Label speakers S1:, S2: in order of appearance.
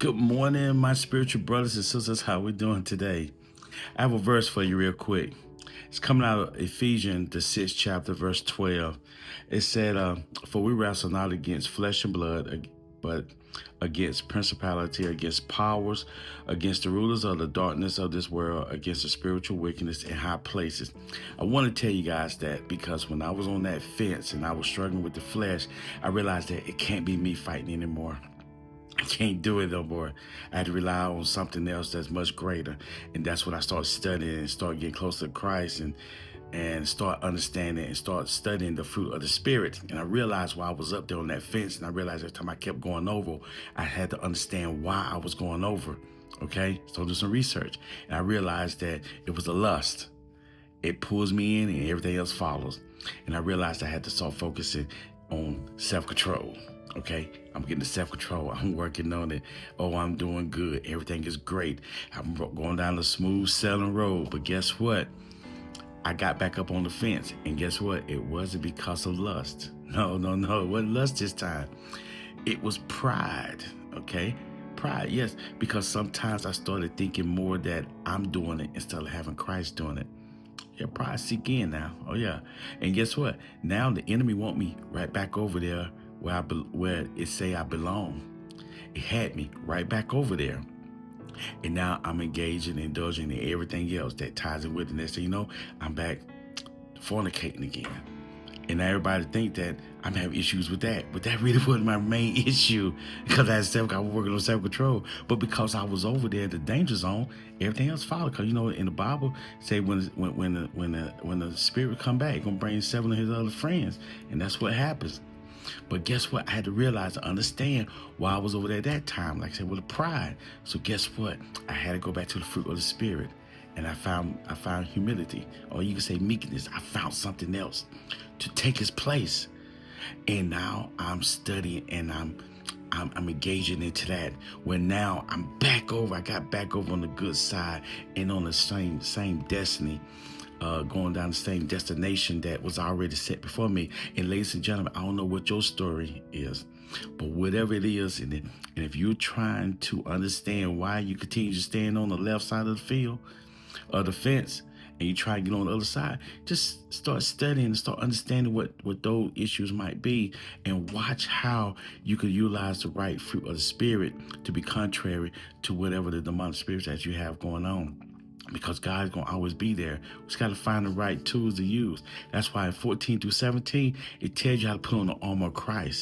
S1: Good morning, my spiritual brothers and sisters. How we doing today? I have a verse for you real quick. It's coming out of Ephesians, the 6th chapter, verse 12. It said, for we wrestle not against flesh and blood, but against principality, against powers, against the rulers of the darkness of this world, against the spiritual wickedness in high places. I want to tell you guys that because when I was on that fence and I was struggling with the flesh, I realized that it can't be me fighting anymore. I can't do it no more. I had to rely on something else that's much greater. And that's when I started studying and start getting closer to Christ and start understanding and start studying the fruit of the Spirit. And I realized while I was up there on that fence, and I realized every time I kept going over, I had to understand why I was going over. Okay? So I do some research. And I realized that it was a lust. It pulls me in and everything else follows. And I realized I had to start focusing on self-control. Okay, I'm getting the self-control. I'm working on it. Oh, I'm doing good. Everything is great. I'm going down the smooth sailing road. But guess what? I got back up on the fence. And guess what? It wasn't because of lust. No. It wasn't lust this time. It was pride. Okay? Pride, yes. Because sometimes I started thinking more that I'm doing it instead of having Christ doing it. Yeah, pride seek in now. Oh, yeah. And guess what? Now the enemy want me right back over there where it say I belong. It had me right back over there. And now I'm engaging and indulging in everything else that ties in with it. Next thing you know, I'm back fornicating again. And now everybody think that I'm having issues with that. But that really wasn't my main issue because I was working on self-control. But because I was over there in the danger zone, everything else followed. Because you know, in the Bible, say when the spirit come back, he's gonna bring 7 of his other friends, and that's what happens. But guess what? I had to realize and understand why I was over there at that time. Like I said, with a pride. So guess what? I had to go back to the fruit of the Spirit. And I found humility, or you can say meekness. I found something else to take its place. And now I'm studying and I'm engaging into that. When now I'm back over, I got back over on the good side and on the same destiny. Going down the same destination that was already set before me. And ladies and gentlemen, I don't know what your story is, but whatever it is, and if you're trying to understand why you continue to stand on the left side of the field, or the fence, and you try to get on the other side, just start studying and start understanding what those issues might be, and watch how you can utilize the right fruit of the Spirit to be contrary to whatever the demonic spirits that you have going on. Because God's going to always be there. We just got to find the right tools to use. That's why in 14 through 17, it tells you how to put on the armor of Christ.